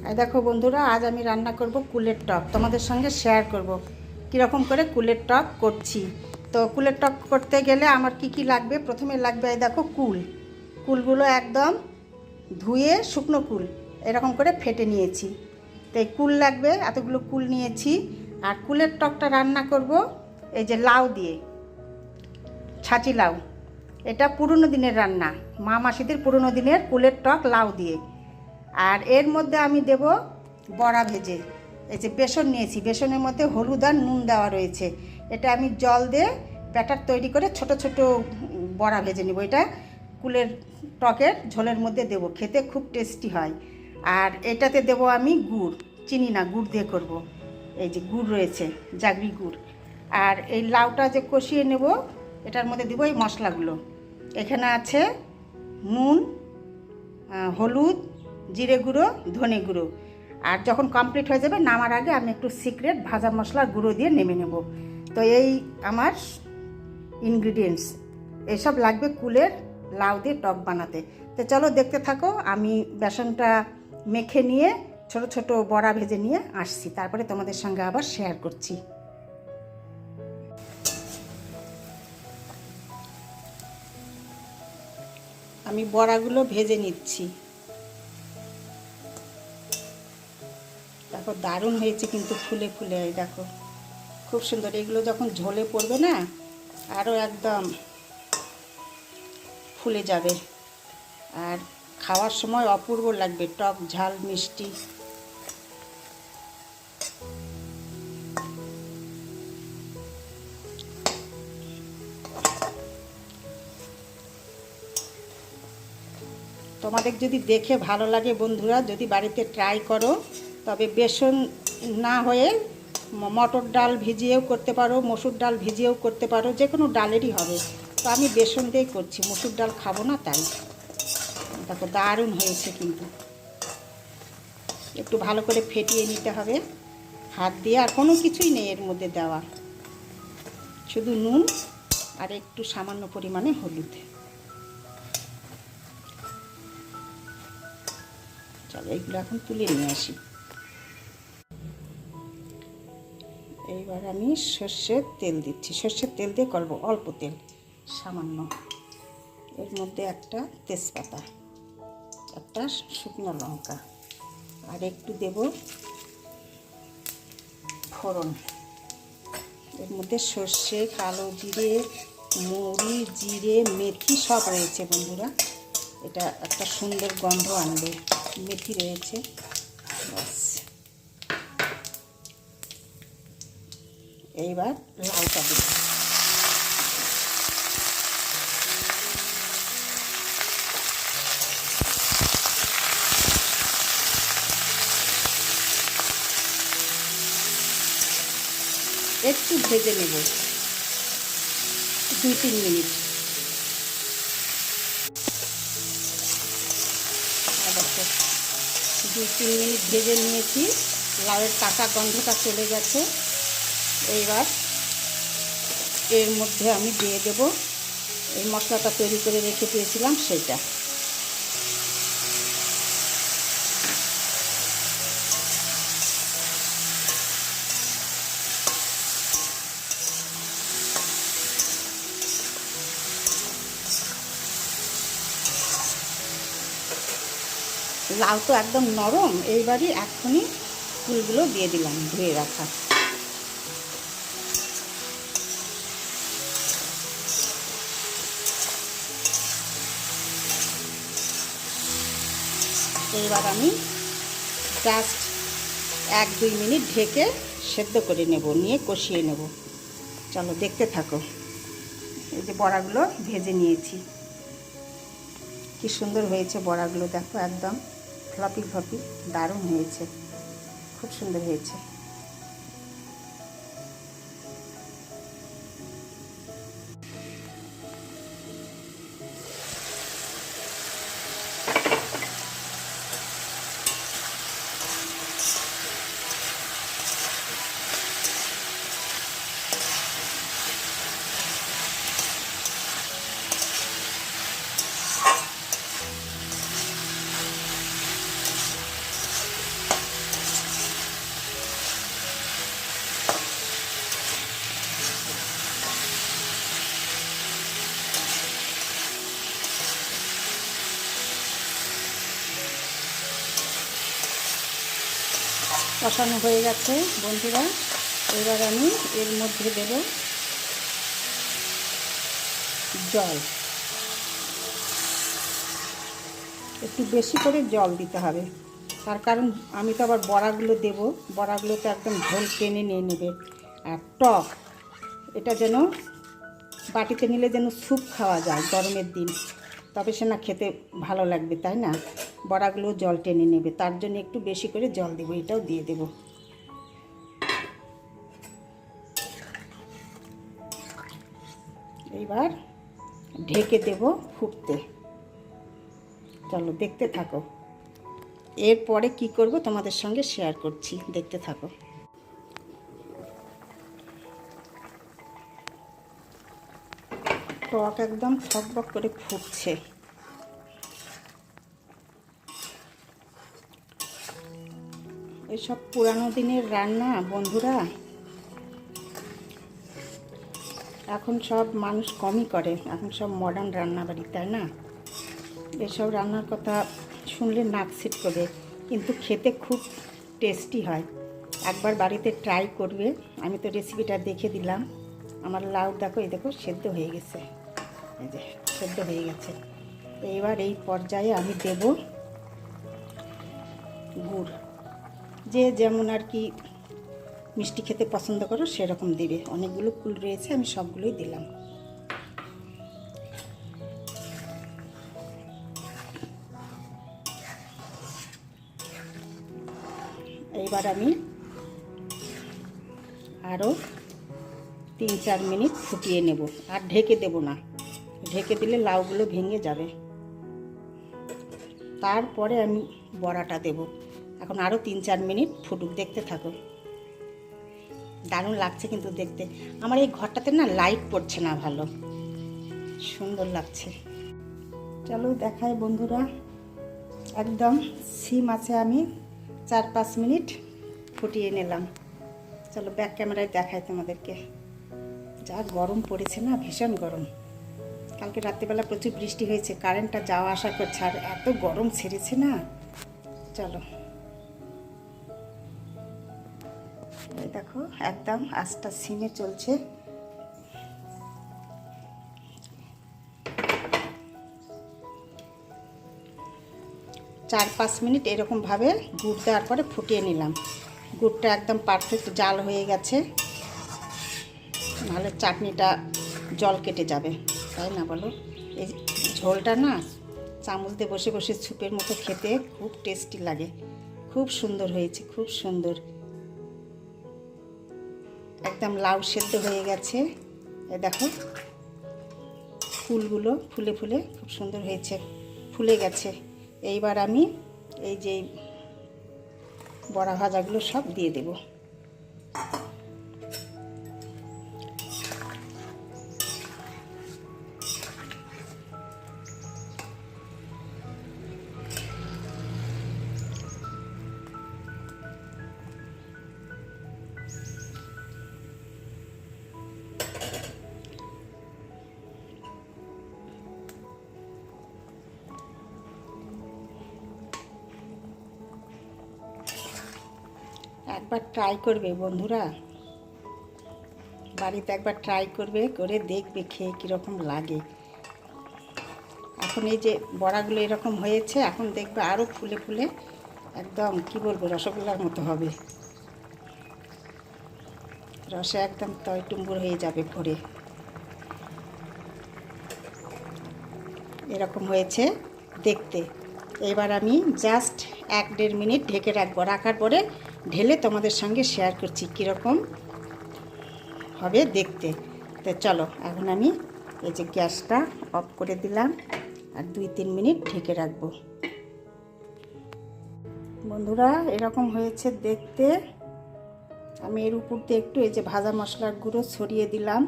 এই দেখো বন্ধুরা, আজ আমি রান্না করব কুলের টক। তোমাদের সঙ্গে শেয়ার করব কীরকম করে কুলের টক করছি। তো কুলের টক করতে গেলে আমার কি কি লাগবে, প্রথমে লাগবে এই দেখো কুলগুলো একদম ধুয়ে, শুকনো কুল এরকম করে ফেটে নিয়েছি। তো এই কুল লাগবে, এতগুলো কুল নিয়েছি। আর কুলের টকটা রান্না করব এই যে লাউ দিয়ে, ছাঁচি লাউ। এটা পুরনো দিনের রান্না, মা মাসিদের পুরনো দিনের কুলের টক লাউ দিয়ে। আর এর মধ্যে আমি দেব বড়া ভেজে। এই যে বেসন নিয়েছি, বেসনের মধ্যে হলুদ আর নুন দেওয়া রয়েছে। এটা আমি জল দিয়ে ব্যাটার তৈরি করে ছোট ছোট বড়া ভেজে নেব। এটা কুলের টকের ঝোলের মধ্যে দেব, খেতে খুব টেস্টি হয়। আর এটাতে দেব আমি গুড়, চিনি না, গুড় দিয়ে করব। এই যে গুড় রয়েছে, জাগরি গুড়। আর এই লাউটা যে কষিয়ে নেব, এটার মধ্যে দেবো এই মশলাগুলো। এখানে আছে নুন, হলুদ, জিরে গুঁড়ো, ধনে গুঁড়ো। আর যখন কমপ্লিট হয়ে যাবে, নামার আগে আমি একটু সিক্রেট ভাজা মশলার গুঁড়ো দিয়ে নেমে নেব। তো এই আমার ইনগ্রিডিয়েন্টস, এসব লাগবে কুলের লাউ দিয়ে টক বানাতে। তো চলো দেখতে থাকো, আমি বেসনটা মেখে নিয়ে ছোট ছোট বড়া ভেজে নিয়ে আসছি, তারপরে তোমাদের সঙ্গে আবার শেয়ার করছি। আমি বড়াগুলো ভেজে নিচ্ছি। দেখো দারুণ হয়েছে কিন্তু, ফুলে ফুলে, দেখো খুব সুন্দর। এগুলো যখন ঝোলে পড়বে না, আরও একদম ফুলে যাবে। আর খাওয়ার সময় অপূর্ব লাগবে, টক ঝাল মিষ্টি। তোমাদের যদি দেখে ভালো লাগে বন্ধুরা, যদি বাড়িতে ট্রাই করো, তবে বেসন না হয়ে মটর ডাল ভিজিয়েও করতে পারো, মসুর ডাল ভিজিয়েও করতে পারো, যে কোনো ডালেরই হবে। তো আমি বেসন দিয়েই করছি, মসুর ডাল খাবো না তাই। দেখো দারুণ হয়েছে কিন্তু। একটু ভালো করে ফেটিয়ে নিতে হবে হাত দিয়ে। আর কোনো কিছুই নেই এর মধ্যে দেওয়া, শুধু নুন আর একটু সামান্য পরিমাণে হলুদ। চলো এইগুলো এখন তুলে নিয়ে আসি। এইবার আমি সর্ষের তেল দিচ্ছি, সর্ষের তেল দিয়ে করবো, অল্প তেল, সামান্য। এর মধ্যে একটা তেজপাতা, একটা শুকনো লঙ্কা, আর একটু দেব ফোড়ন। এর মধ্যে সর্ষে, কালো জিরে, মৌরি, জিরে, মেথি সব রয়েছে বন্ধুরা। এটা একটা সুন্দর গন্ধ আনবে, মেথি রয়েছে। বাস, এইবার লাউটা দেব। একটু ভেজে নেব, 2-3 মিনিট। দেখো 2-3 মিনিট ভেজে নিয়েছি, লাউয়ের কাঁচা গন্ধটা চলে গেছে। এইবার এর মধ্যে আমি দিয়ে দেব এই মশলাটা তৈরি করে রেখে দিয়েছিলাম সেটা। লাউ তো একদম নরম, এইবারই এখনই ফুলগুলো দিয়ে দিলাম ধুয়ে রাখা। এইবার আমি জাস্ট 1-2 মিনিট ঢেকে সেদ্ধ করে নেব, নিয়ে কষিয়ে নেব। চলো দেখতে থাকো। এই যে বড়াগুলো ভেজে নিয়েছি, কি সুন্দর হয়েছে বড়াগুলো, দেখো একদম ফ্লপি ফ্লপি, দারুণ হয়েছে, খুব সুন্দর হয়েছে। কষানো হয়ে গেছে বন্ধুরা। এবার আমি এর মধ্যে দেব জল, একটু বেশি করে জল দিতে হবে, তার কারণ আমি তো আবার বড়াগুলো দেব, বড়াগুলো তো একদম ঝোল টেনে নিয়ে নেবে। আর টক, এটা যেন বাটিতে নিলে যেন স্যুপ খাওয়া যায় গরমের দিন, তবে সে না খেতে ভালো লাগবে, তাই না? বড়াগুলো জল টেনে নেবে, তার জন্য একটু বেশি করে জল দেবো। এটাও দিয়ে দেব। এইবার ঢেকে দেব ফুটতে। চলো দেখতে থাকো, এরপরে কি করব তোমাদের সঙ্গে শেয়ার করছি, দেখতে থাকো। টক একদম থকবক করে ফুটছে। এসব পুরানো দিনের রান্না বন্ধুরা, এখন সব মানুষ কমই করে, এখন সব মডার্ন রান্নাবাড়ি, তাই না? এসব রান্নার কথা শুনলে নাক সিট করে, কিন্তু খেতে খুব টেস্টি হয়। একবার বাড়িতে ট্রাই করবে। আমি তো রেসিপিটা দেখে দিলাম। আমার লাউ দেখো, এই দেখো সেদ্ধ হয়ে গেছে, এই যে সেদ্ধ হয়ে গেছে। এইবার এই পর্যায়ে আমি দেব গুড়, যে যেমন আর কি মিষ্টি খেতে পছন্দ করো সেরকম দেবে। অনেকগুলো কুল রয়েছে, আমি সবগুলোই দিলাম। এইবার আমি আরও 3-4 মিনিট ফুটিয়ে নেব, আর ঢেকে দেব না, ঢেকে দিলে লাউগুলো ভেঙে যাবে। তারপরে আমি বড়াটা দেব। এখন আরও 3-4 মিনিট ফুটুক, দেখতে থাকো। দারুণ লাগছে কিন্তু দেখতে। আমার এই ঘরটাতে না লাইট পড়ছে না ভালো, সুন্দর লাগছে। চলো দেখাই বন্ধুরা, একদম সিম আছে, আমি 4-5 মিনিট ফুটিয়ে নিলাম। চলো ব্যাক ক্যামেরায় দেখাই তোমাদেরকে। যা গরম পড়েছে না, ভীষণ গরম। কালকে রাত্রিবেলা প্রচুর বৃষ্টি হয়েছে, কারেন্টটা যাওয়া আসা করছে, আর এত গরম ছেড়েছে না। চলো এই দেখো, একদম আস্তা সিমে চলছে। চার 5 মিনিট এরকমভাবে গুড় দেওয়ার পরে ফুটিয়ে নিলাম। গুড়টা একদম পারফেক্ট জাল হয়ে গেছে, নাহলে চাটনিটা জল কেটে যাবে, তাই না বলো? এই ঝোলটা না চামচ দিয়ে বসে বসে স্যুপের মতো খেতে খুব টেস্টি লাগে। খুব সুন্দর হয়েছে, খুব সুন্দর। একদম লাউ সেদ্ধ হয়ে গেছে। এ দেখো ফুলগুলো ফুলে ফুলে খুব সুন্দর হয়েছে, ফুলে গেছে। এইবার আমি এই যে বড়া ভাজাগুলো সব দিয়ে দেব। একবার ট্রাই করবে বন্ধুরা, বাড়িতে একবার ট্রাই করবে, করে দেখবে খেয়ে কীরকম লাগে। এখন এই যে বড়াগুলো এরকম হয়েছে, এখন দেখবে আরও ফুলে ফুলে একদম কি বলবো রসগোল্লার মতো হবে, রসে একদম টইটুম্বুর হয়ে যাবে ভরে। এরকম হয়েছে দেখতে। এবার আমি জাস্ট 1-1.5 মিনিট ঢেকে রাখবো, রাখার পরে ঢেলে তোমাদের সঙ্গে শেয়ার করছি কীরকম হবে দেখতে। তো চলো এখন আমি এই যে গ্যাসটা অফ করে দিলাম, আর 2-3 মিনিট ঢেকে রাখবো। বন্ধুরা এরকম হয়েছে দেখতে। আমি এর উপর দিয়ে একটু এই যে ভাজা মশলার গুঁড়ো ছড়িয়ে দিলাম,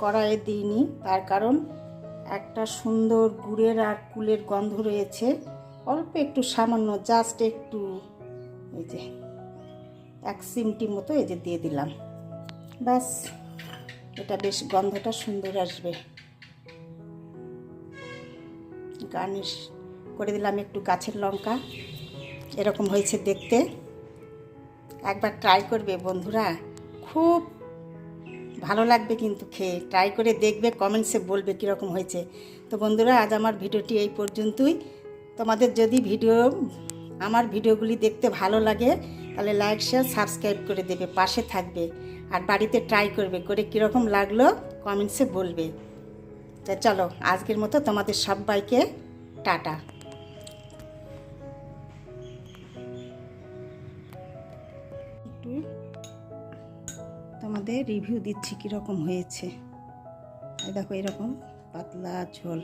কড়াইয়ে দিইনি, তার কারণ একটা সুন্দর গুড়ের আর কুলের গন্ধ রয়েছে। অল্প একটু সামান্য, জাস্ট একটু, এই যে 1 চিমটি মতো এই যে দিয়ে দিলাম, ব্যাস। এটা বেশ গন্ধটা সুন্দর আসবে। গার্নিশ করে দিলাম একটু গাছের লঙ্কা। এরকম হয়েছে দেখতে। একবার ট্রাই করবে বন্ধুরা, খুব ভালো লাগবে কিন্তু খেয়ে। ট্রাই করে দেখবে, কমেন্টসে বলবে কীরকম হয়েছে। তো বন্ধুরা, আজ আমার ভিডিওটি এই পর্যন্তই। তোমাদের যদি আমার ভিডিওগুলি দেখতে ভালো লাগে তাহলে লাইক, শেয়ার, সাবস্ক্রাইব করে দেবে, পাশে থাকবে। আর বাড়িতে ট্রাই করবে, করে কীরকম লাগলো কমেন্টসে বলবে। তো চলো, আজকের মতো তোমাদের সবাইকে টাটা। একটু তোমাদের রিভিউ দিচ্ছি কীরকম হয়েছে। এই দেখো, এরকম পাতলা ঝোল,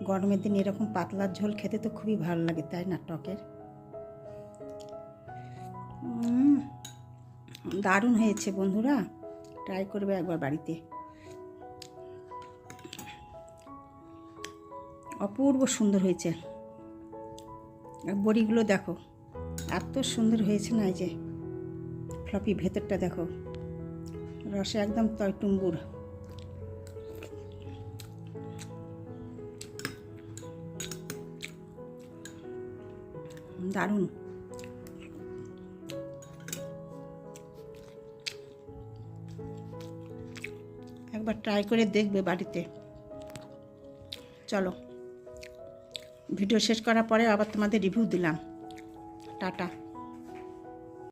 গরমের দিন এরকম পাতলা ঝোল খেতে তো খুবই ভালো লাগে, তাই না? টকের দারুণ হয়েছে বন্ধুরা, ট্রাই করবে একবার বাড়িতে। অপূর্ব সুন্দর হয়েছে। আর বড়িগুলো দেখো, এত সুন্দর হয়েছে না। এই যে ফ্লপি, ভেতরটা দেখো, রসে একদম টইটুম্বুর। দারুণ। একবার ট্রাই করে দেখবে বাড়িতে। চলো, ভিডিও শেষ করার পরে আবার তোমাদের রিভিউ দিলাম। টাটা।